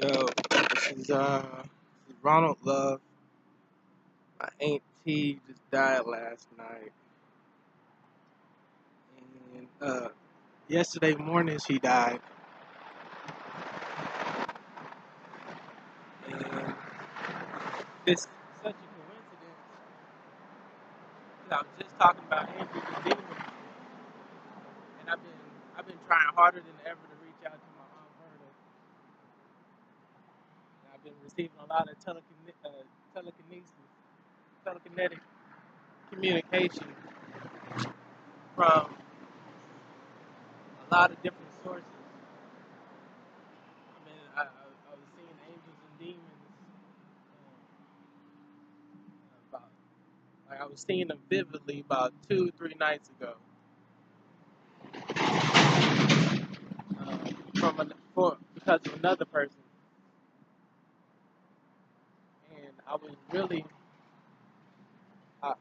Yo, this is Ronald Love. My auntie just died last night, and yesterday morning she died. And it's such a coincidence. 'Cause I was just talking about Andrew Redeemer, and I've been trying harder than ever to reach out to my aunt Verna. And I've been receiving a lot of telekinetic communication from a lot of different sources. I was seeing angels and demons. About, I was seeing them vividly about 2-3 nights ago. Because of another person, and I was really, I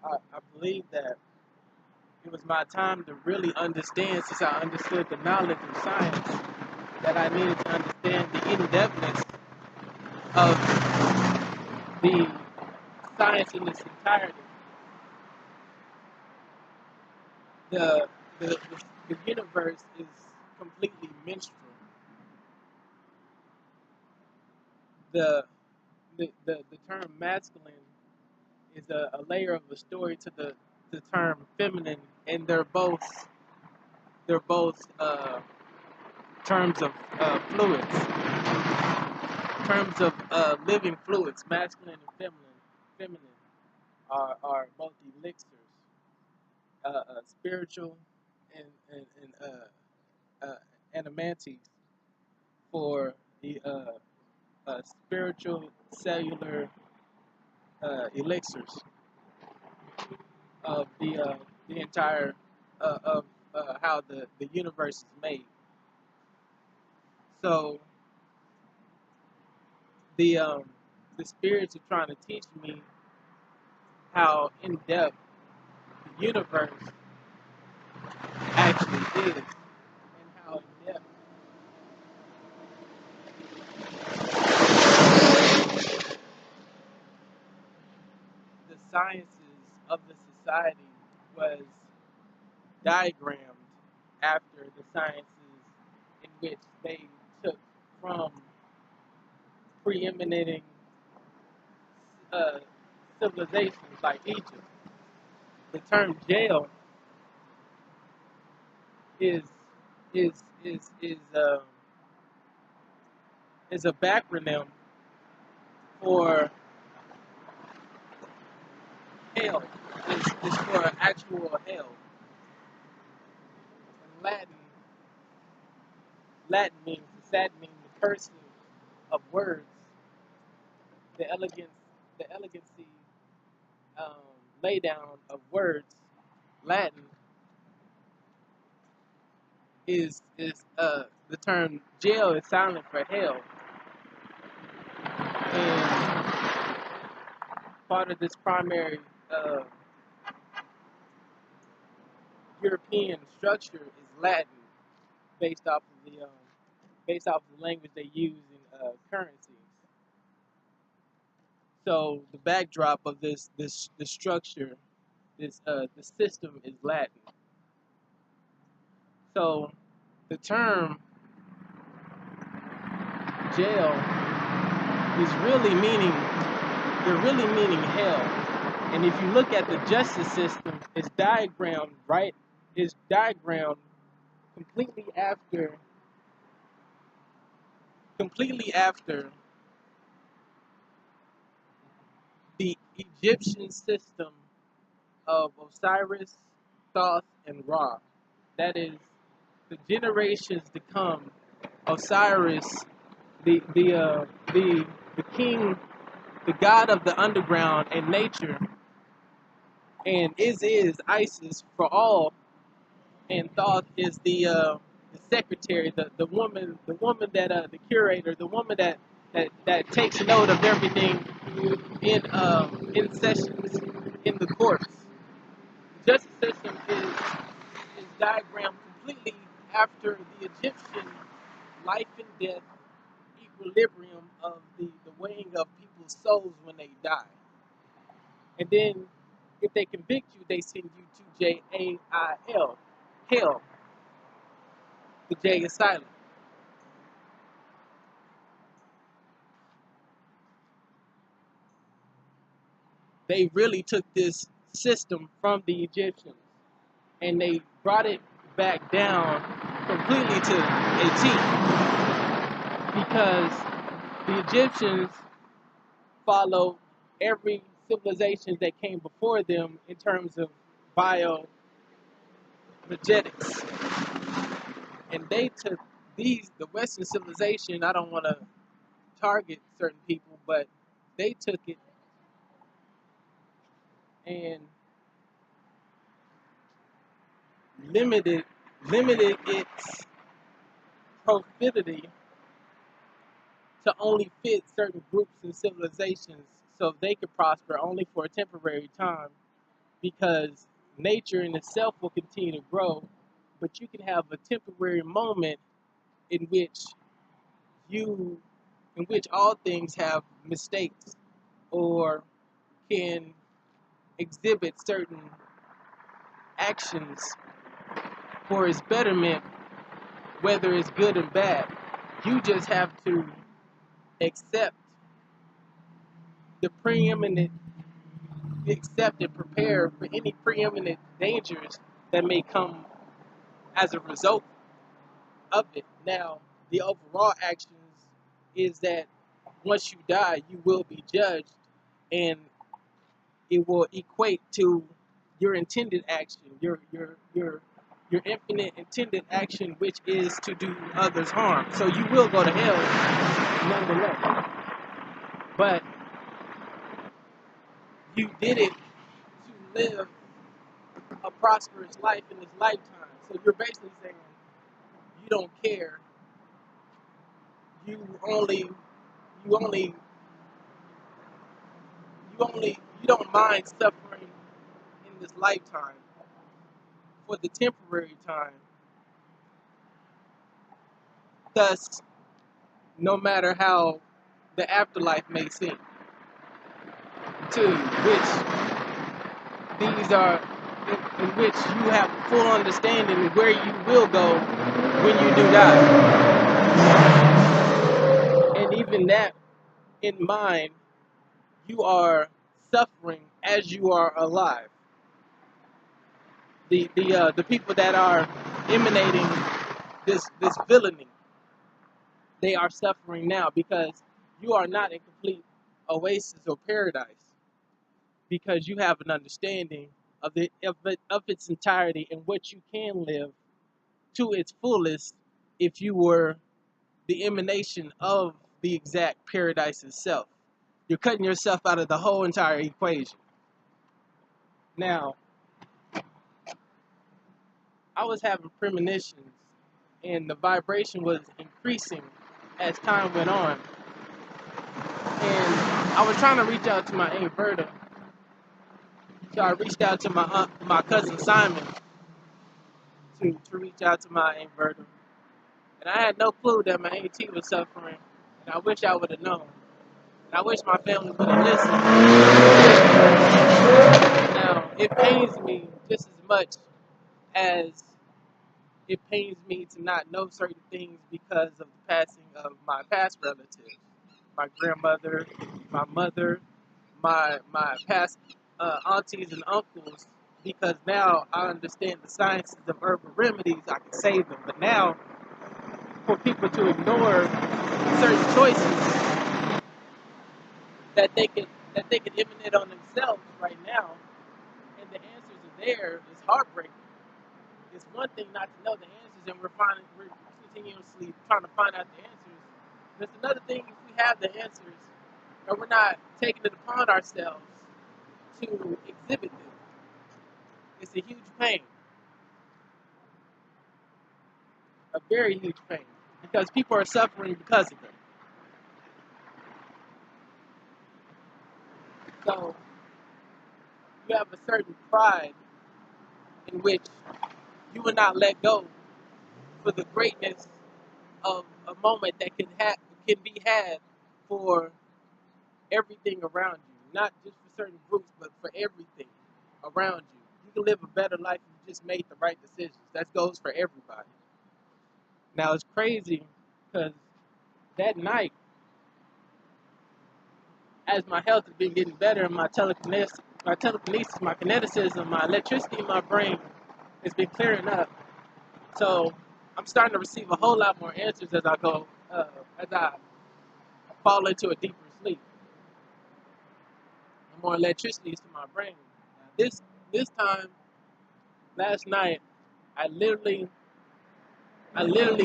believe that it was my time to really understand, since I understood the knowledge of science, that I needed to understand the in-depthness of the science in its entirety. The, the universe is completely menstrual. The term masculine is a layer of a story to the term feminine, and they're both terms of fluids, terms of living fluids. Masculine and feminine are both elixirs, spiritual and animantes for the spiritual cellular elixirs of the entire of how the universe is made. So the spirits are trying to teach me how in depth the universe actually is, and how in depth the sciences of the society was diagrammed after the sciences in which they took from preeminent civilizations like Egypt. The term jail is is is is uh, is a backronym for hell. Is for actual hell. In Latin means the cursive of words, the elegancy um, laydown of words. Latin is the term jail is silent for hell, and part of this primary European structure is Latin, based off of the language they use in currencies. So the backdrop of this structure, the system is Latin. So the term jail is they're really meaning hell. And if you look at the justice system, it's diagrammed completely after the Egyptian system of Osiris, Thoth, and Ra. That is, the generations to come, Osiris, the king, the god of the underground and nature, and is Isis for all, and Thoth is the secretary, the woman that the curator, the woman that takes note of everything in sessions in the courts. The justice system is diagrammed completely after the Egyptian life and death equilibrium of the weighing of people's souls when they die. And then if they convict you, they send you to Jail, hell. The J is silent. They really took this system from the Egyptians and they brought it back down completely to a T, because the Egyptians followed every civilization that came before them in terms of biogenetics. And they took the Western civilization, I don't want to target certain people, but they took it and limited its profitability to only fit certain groups and civilizations so they could prosper only for a temporary time, because nature in itself will continue to grow, but you can have a temporary moment in which you in which all things have mistakes or can exhibit certain actions for its betterment, whether it's good or bad. You just have to accept the preeminent, accept and prepare for any preeminent dangers that may come as a result of it. Now, the overall actions is that once you die, you will be judged, and it will equate to your intended action, your infinite intended action, which is to do others harm. So you will go to hell nonetheless. But you did it to live a prosperous life in this lifetime. So you're basically saying you don't care. You only you only you don't mind suffering in this lifetime for the temporary time. Thus, no matter how the afterlife may seem to you, which these are in which you have full understanding of where you will go when you do die. And even that in mind, you are suffering as you are alive. The people that are emanating this villainy, they are suffering now because you are not in complete oasis or paradise, because you have an understanding of its entirety and what you can live to its fullest if you were the emanation of the exact paradise itself. You're cutting yourself out of the whole entire equation. Now, I was having premonitions, and the vibration was increasing as time went on. And I was trying to reach out to my Aunt Berta, so I reached out to my cousin Simon to reach out to my Aunt Berta. And I had no clue that my auntie was suffering, and I wish I would have known. And I wish my family would have listened. Now, it pains me just as much as it pains me to not know certain things because of the passing of my past relatives, my grandmother, my mother, my past aunties and uncles, because now I understand the sciences of herbal remedies. I can save them, but now for people to ignore certain choices that they could emanate on themselves right now, and the answers are there, is heartbreaking. It's one thing not to know the answers, and we're continuously trying to find out the answers. There's another thing if we have the answers, and we're not taking it upon ourselves to exhibit them. It's a huge pain, a very huge pain, because people are suffering because of them. So you have a certain pride in which you will not let go for the greatness of a moment that can can be had for everything around you, not just for certain groups, but for everything around you. You can live a better life if you just made the right decisions. That goes for everybody. Now it's crazy because that night, as my health has been getting better, and my telekinesis, my kineticism, my electricity in my brain has been clearing up. So I'm starting to receive a whole lot more answers as I go, as I fall into a deeper sleep. And more electricity to my brain. Now, this time, last night, I literally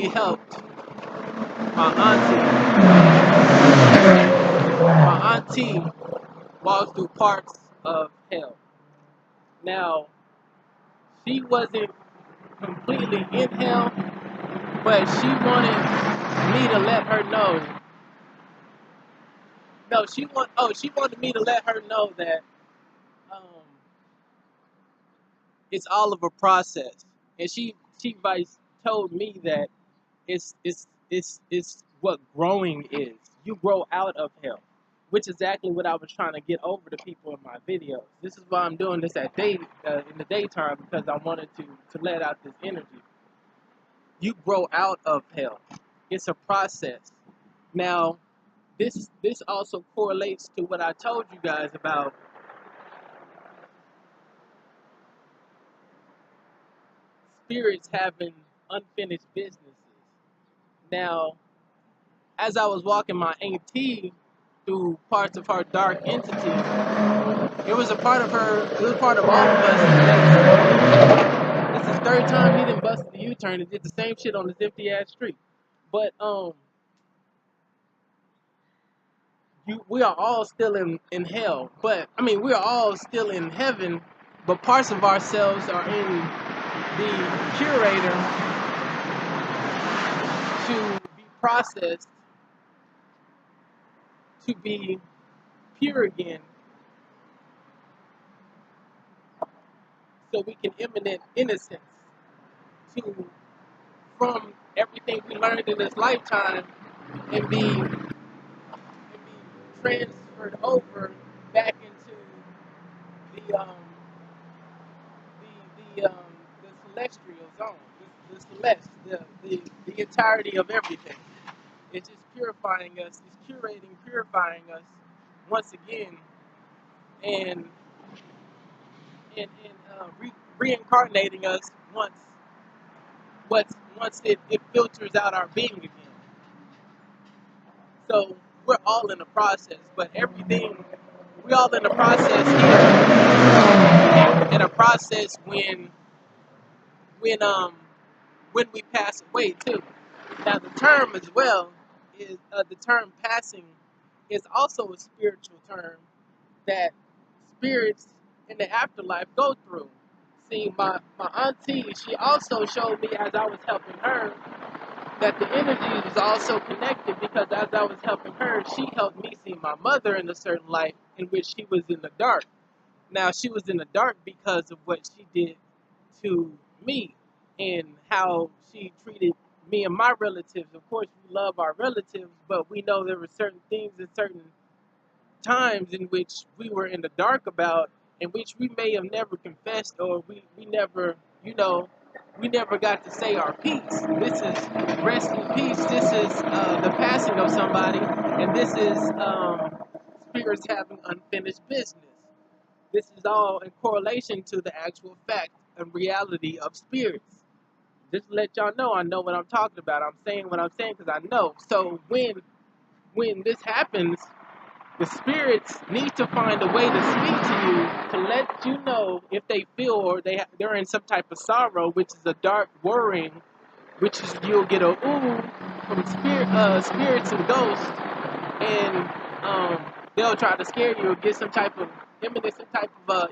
helped my auntie walk through parts of hell. Now, she wasn't completely in hell, but she wanted me to let her know. No, she wanted me to let her know that um, it's all of a process, and she vice told me that it's what growing is. You grow out of hell, which is exactly what I was trying to get over to people in my videos. This is why I'm doing this in the daytime, because I wanted to let out this energy. You grow out of hell. It's a process. Now, this also correlates to what I told you guys about spirits having unfinished businesses. Now, as I was walking my auntie through parts of her dark entity, it was a part of her, it was part of all of us. This is the third time he done busted the U-turn and did the same shit on this empty ass street. But we are all still in hell. But I mean, we are all still in heaven, but parts of ourselves are in the curator to be processed to be pure again, so we can emanate innocence from everything we learned in this lifetime, and be transferred over back into the the celestial zone, the celeste, the entirety of everything. It's just purifying us, it's purifying us once again, and reincarnating us once it filters out our being again. So we're all in the process, but we're all in the process here, in a process when we pass away too. Now the term as well is the term passing is also a spiritual term that spirits in the afterlife go through. See, my auntie, she also showed me, as I was helping her, that the energy was also connected, because as I was helping her, she helped me see my mother in a certain light in which she was in the dark. Now, she was in the dark because of what she did to me and how she treated me and my relatives. Of course, we love our relatives, but we know there were certain things and certain times in which we were in the dark about, in which we may have never confessed, or we never, we never got to say our piece. This is rest in peace. This is the passing of somebody, and this is spirits having unfinished business. This is all in correlation to the actual fact and reality of spirits. Just to let y'all know, I know what I'm talking about. I'm saying what I'm saying because I know. So when this happens, the spirits need to find a way to speak to you, to let you know if they feel, or they're in some type of sorrow, which is a dark worrying, which is, you'll get a ooh from spirits and ghosts, and they'll try to scare you or get some type of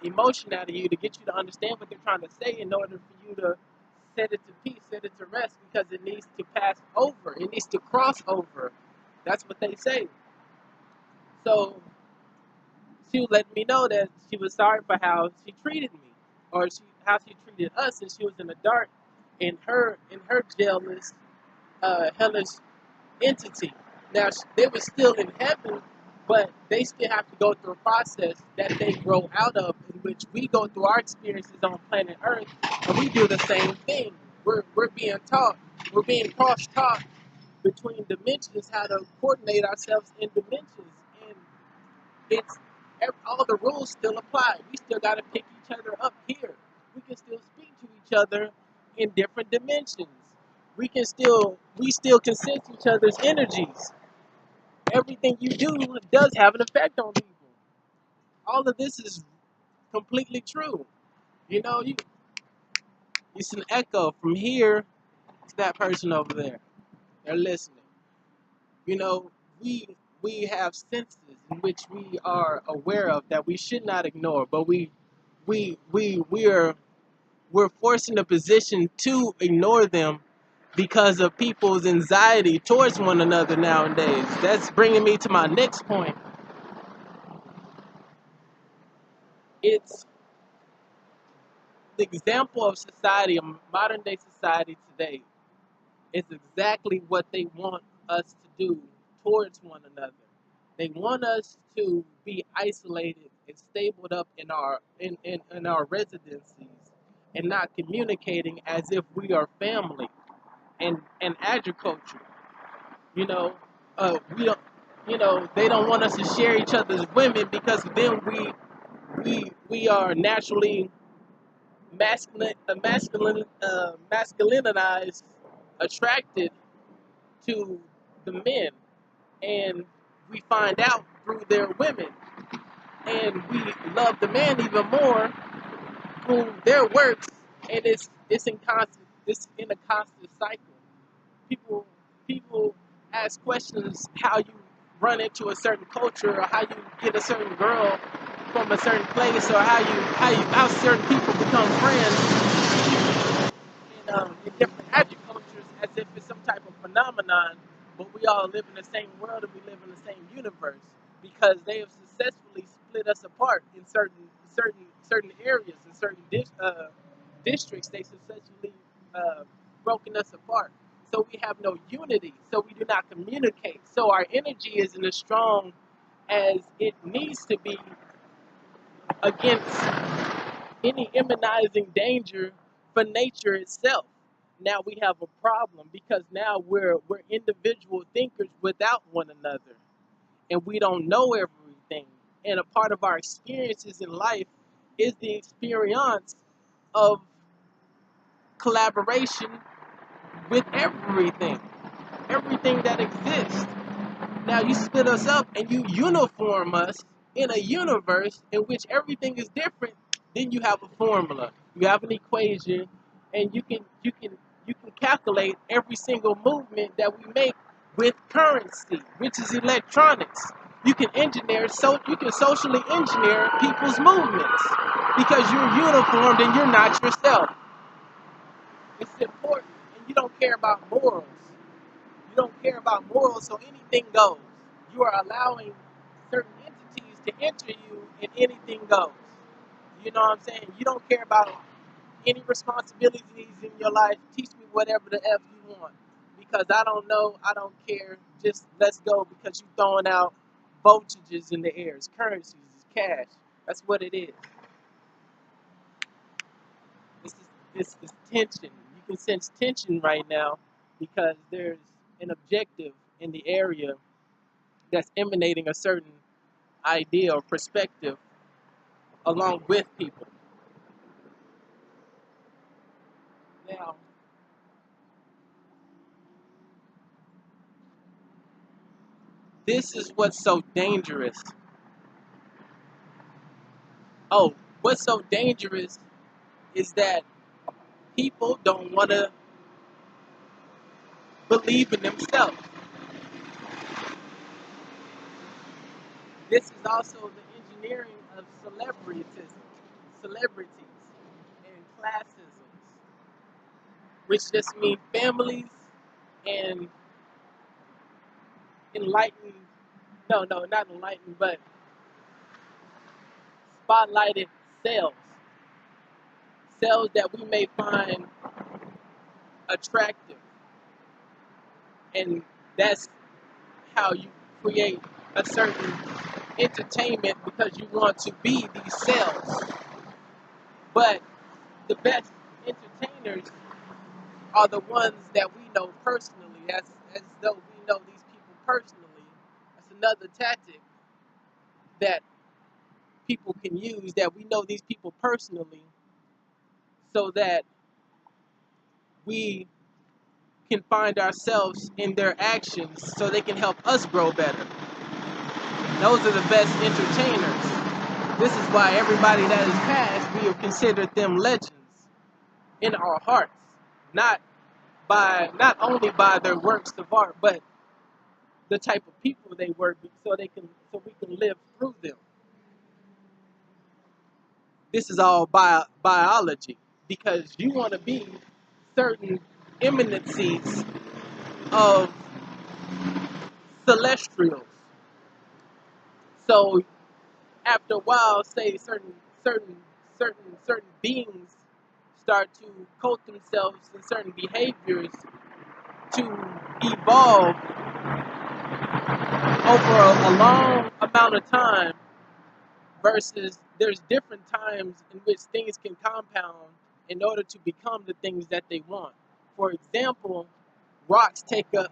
emotion out of you to get you to understand what they're trying to say, in order for you to set it to peace, set it to rest, because it needs to pass over. It needs to cross over. That's what they say. So she was letting me know that she was sorry for how she treated me, or how she treated us, and she was in the dark in her jailless, hellish entity. Now, they were still in heaven, but they still have to go through a process that they grow out of, in which we go through our experiences on planet Earth, and we do the same thing. We're being taught, we're being cross-taught between dimensions how to coordinate ourselves in dimensions, and it's all the rules still apply. We still got to pick each other up here. We can still speak to each other in different dimensions. We still can sense each other's energies. Everything you do does have an effect on people. All of this is completely true. You know, it's an echo from here to that person over there. They're listening. You know, we have senses in which we are aware of that we should not ignore, but we're forced in a position to ignore them because of people's anxiety towards one another nowadays. That's bringing me to my next point. It's the example of society, of modern day society today, is exactly what they want us to do towards one another. They want us to be isolated and stabled up in our residencies and not communicating as if we are family and agriculture. You know, we don't. You know, they don't want us to share each other's women because then we are naturally masculinized, attracted to the men, and we find out through their women, and we love the man even more through their works, and it's in a constant cycle. People ask questions how you run into a certain culture, or how you get a certain girl from a certain place, or how certain people become friends in different agricultures, as if it's some type of phenomenon, but we all live in the same world and we live in the same universe because they have successfully split us apart in certain areas, in certain districts. They successfully broken us apart. So we have no unity. So we do not communicate. So our energy isn't as strong as it needs to be against any immunizing danger for nature itself. Now we have a problem because now we're individual thinkers without one another, and we don't know everything. And a part of our experiences in life is the experience of collaboration with everything that exists. Now you split us up and you uniform us in a universe in which everything is different. Then you have a formula, you have an equation, and you can calculate every single movement that we make with currency, which is electronics. You can socially engineer people's movements because you're uniformed and you're not yourself. It's important, and you don't care about morals. You don't care about morals, so anything goes. You are allowing certain entities to enter you, and anything goes. You know what I'm saying? You don't care about any responsibilities in your life. Teach me whatever the F you want. Because I don't know, I don't care. Just let's go because you're throwing out voltages in the air. It's currencies, it's cash. That's what it is. This tension. You can sense tension right now because there's an objective in the area that's emanating a certain idea or perspective along with people. Now, this is what's so dangerous. Oh, what's so dangerous is that people don't want to believe in themselves. This is also the engineering of celebrities, and classisms, which just mean families and enlightened, no, not enlightened, but spotlighted cells, cells that we may find attractive, and that's how you create a certain entertainment because you want to be these cells. But the best entertainers are the ones that we know personally, as though we know these people personally. That's another tactic that people can use, that we know these people personally, so that we can find ourselves in their actions so they can help us grow better. Those are the best entertainers. This is why everybody that has passed, we have considered them legends in our hearts, not only by their works of art, but the type of people they were, so we can live through them. This is all biology, because you want to be certain eminencies of celestials. So after a while, say certain beings start to coat themselves in certain behaviors to evolve over a long amount of time, versus there's different times in which things can compound in order to become the things that they want. For example, rocks take a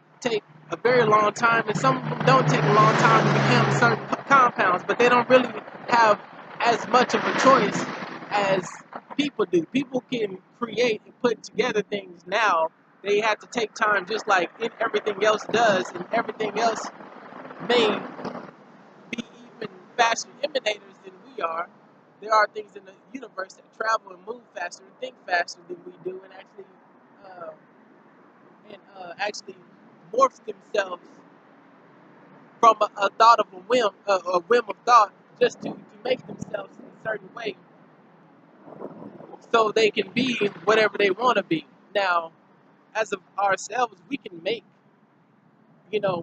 very long time, and some of them don't take a long time to become certain compounds, but they don't really have as much of a choice as people do. People can create and put together things now. They have to take time, just like everything else does, and everything else may be even faster emanators than we are. There are things in the universe that travel and move faster and think faster than we do, and actually morph themselves from a thought of a whim of thought, just to make themselves in a certain way, so they can be whatever they want to be. Now, as of ourselves, we can make, we can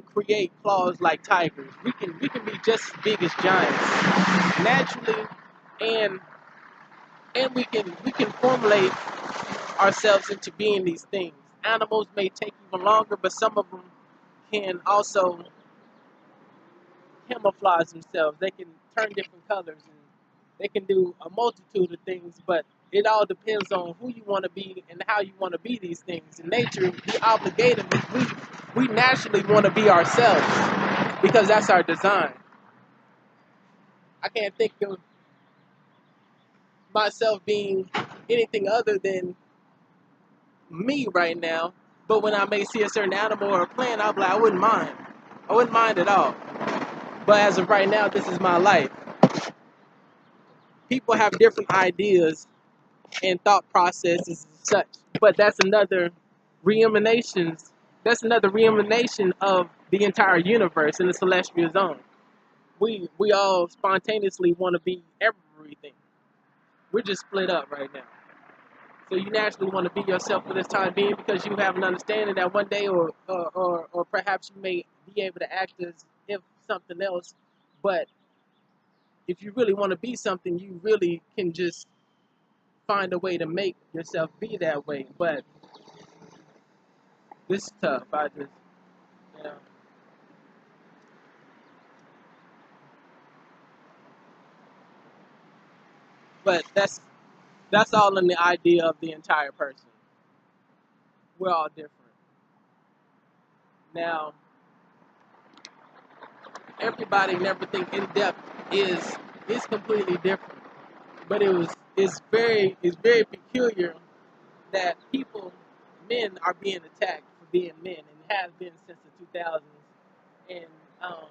create claws like tigers. We can be just as big as giants naturally, and we can formulate ourselves into being these things. Animals may take even longer, but some of them can also camouflage themselves. They can turn different colors, and they can do a multitude of things, but it all depends on who you want to be and how you want to be these things. In nature, we naturally want to be ourselves, because that's our design. I can't think of myself being anything other than me right now, but when I may see a certain animal or a plant, I'll be like, I wouldn't mind. I wouldn't mind at all. But as of right now, this is my life. People have different ideas and thought processes and such, but that's another reemanation. That's another reemanation of the entire universe in the celestial zone. We all spontaneously want to be everything. We're just split up right now. So you naturally want to be yourself for this time being, because you have an understanding that one day, or perhaps you may be able to act as if something else. But if you really want to be something, you really can just find a way to make yourself be that way. But this is tough. I just, you know. But that's all in the idea of the entire person. We're all different. Now, everybody and everything in depth is completely different. But it's very peculiar that men are being attacked for being men, and have been since the 2000s, and um,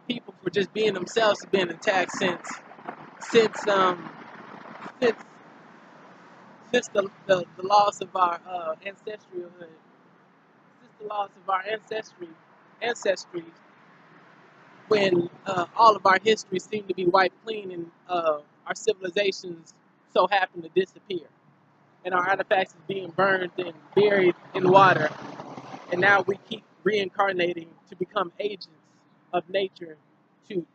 people for just being themselves have been attacked since um, since since the loss of our ancestralhood, since the loss of our ancestry, when all of our history seemed to be wiped clean, and our civilizations so happen to disappear, and our artifacts is being burned and buried in water, and now we keep reincarnating to become agents of nature to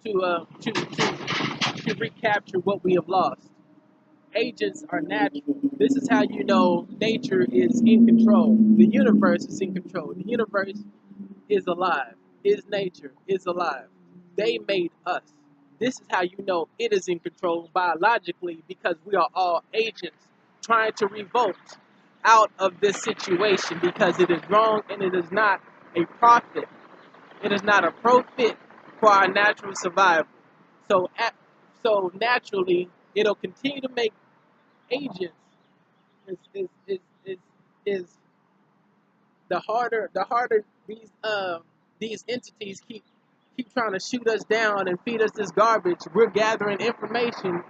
recapture what we have lost. agents are natural. This is how you know nature is in control. The universe is in control. The universe is alive. Is nature is alive. They made us. This is how you know it is in control biologically, because we are all agents trying to revolt out of this situation, because it is wrong and it is not a profit. It is not a profit for our natural survival. So, so naturally, it'll continue to make agents. Is the harder these entities keep trying to shoot us down and feed us this garbage. We're gathering information,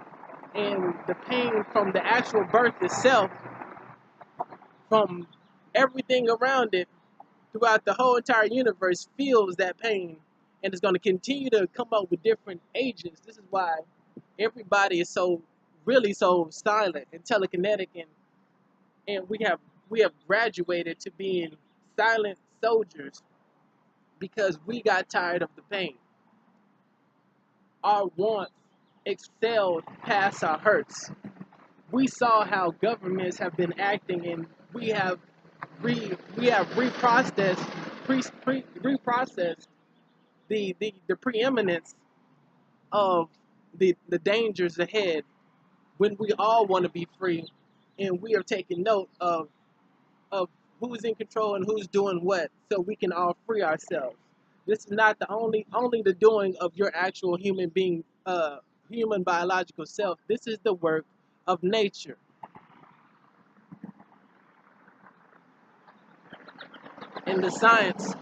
and the pain from the actual birth itself, from everything around it, throughout the whole entire universe, feels that pain, and is going to continue to come up with different agents. This is why everybody is so really so silent and telekinetic, and we have graduated to being silent soldiers, because we got tired of the pain. Our wants excelled past our hurts. We saw how governments have been acting, and we have reprocessed the preeminence of the dangers ahead, when we all want to be free, and we are taking note of who's in control and who's doing what, so we can all free ourselves. This is not the only the doing of your actual human biological self. This is the work of nature and the sciences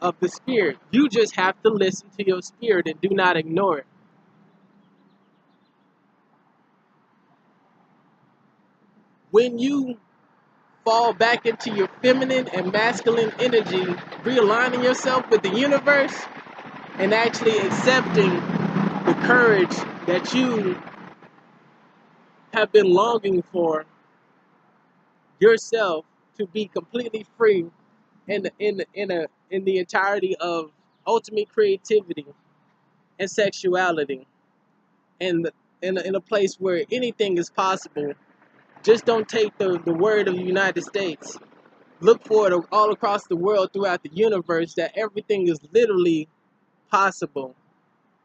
of the spirit. You just have to listen to your spirit and do not ignore it. When you fall back into your feminine and masculine energy, realigning yourself with the universe, and actually accepting the courage that you have been longing for yourself, to be completely free in the entirety of ultimate creativity and sexuality, and in a place where anything is possible. Just don't take the word of the United States. Look for it all across the world, throughout the universe, that everything is literally possible,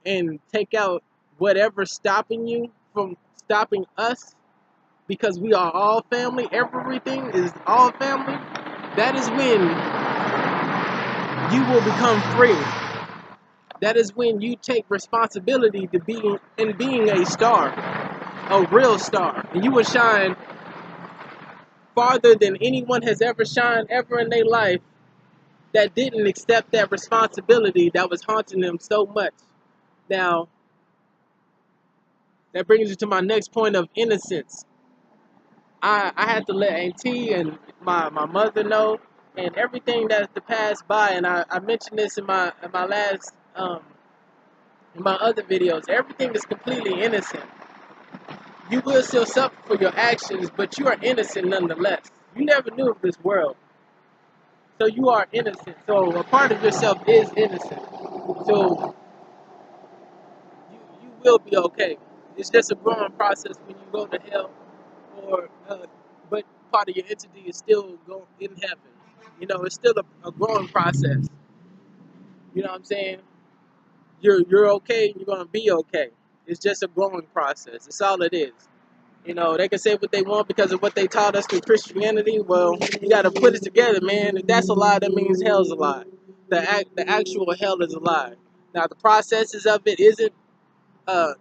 and take out whatever's stopping you from stopping us, because we are all family. Everything is all family. That is when you will become free. That is when you take responsibility to being a star, a real star, and you will shine farther than anyone has ever shined ever in their life, that didn't accept that responsibility that was haunting them so much. Now, that brings you to my next point of innocence. I had to let Auntie and my mother know, and everything that's to pass by, and I mentioned this in my last in my other videos. Everything is completely innocent. You will still suffer for your actions, but you are innocent nonetheless. You never knew of this world, so you are innocent. So a part of yourself is innocent. So you will be okay. It's just a growing process when you go to hell, or but part of your entity is still going in heaven. You know, it's still a growing process. You know what I'm saying? You're okay, and you're gonna be okay. It's just a growing process. It's all it is. You know, they can say what they want because of what they taught us through Christianity. Well, you got to put it together, man. If that's a lie, that means hell's a lie. The actual hell is a lie. Now, the processes of it isn't, the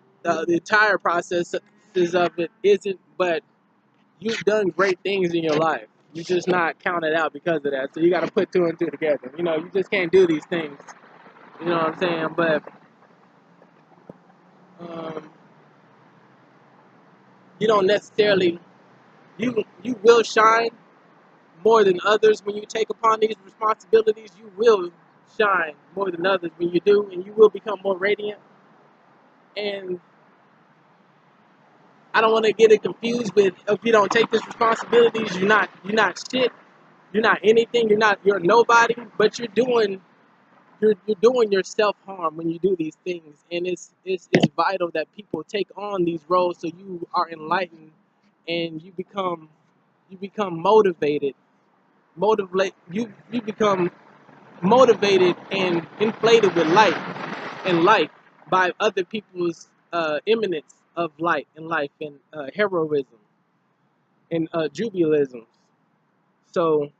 entire processes of it isn't, but you've done great things in your life. You're just not counted out because of that. So you got to put two and two together. You know, you just can't do these things. You know what I'm saying? But um, you don't necessarily, you will shine more than others when you take upon these responsibilities. You will shine more than others when you do, and you will become more radiant. And I don't want to get it confused with, if you don't take these responsibilities, you're not shit, you're not anything, you're nobody, but you're doing you're doing yourself harm when you do these things, and it's vital that people take on these roles so you are enlightened and you become motivated. You become motivated and inflated with life by other people's eminence of light and life and heroism and jubilism. So,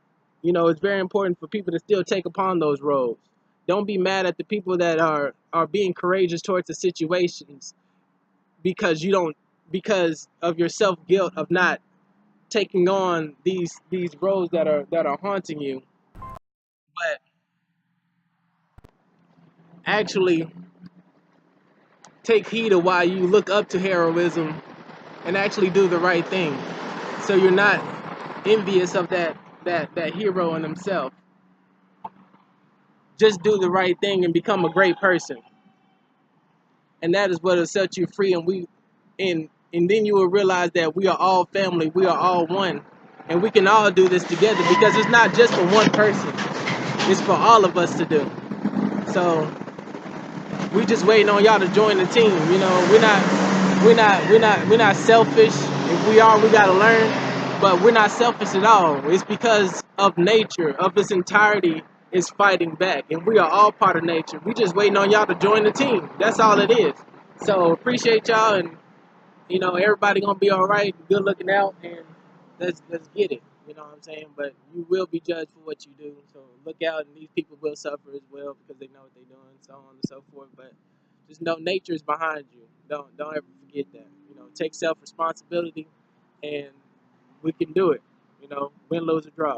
it's very important for people to still take upon those roles. Don't be mad at the people that are being courageous towards the situations because you don't because of your self guilt of not taking on these roles that are haunting you. But actually take heed of why you look up to heroism and actually do the right thing. So you're not envious of that hero in himself. Just do the right thing and become a great person. And that is what will set you free, and then you will realize that we are all family, we are all one, and we can all do this together because it's not just for one person, it's for all of us to do. So we just waiting on y'all to join the team. We're not selfish. If we are, we gotta learn, but we're not selfish at all. It's because of nature, of its entirety, is fighting back, and we are all part of nature. We just waiting on y'all to join the team. That's all it is. So appreciate y'all, and everybody gonna be all right. Good looking out, and let's get it. You know what I'm saying? But you will be judged for what you do. So look out, and these people will suffer as well because they know what they're doing, so on and so forth. But just know nature is behind you. Don't ever forget that. Take self responsibility, and we can do it. Win, lose, or draw.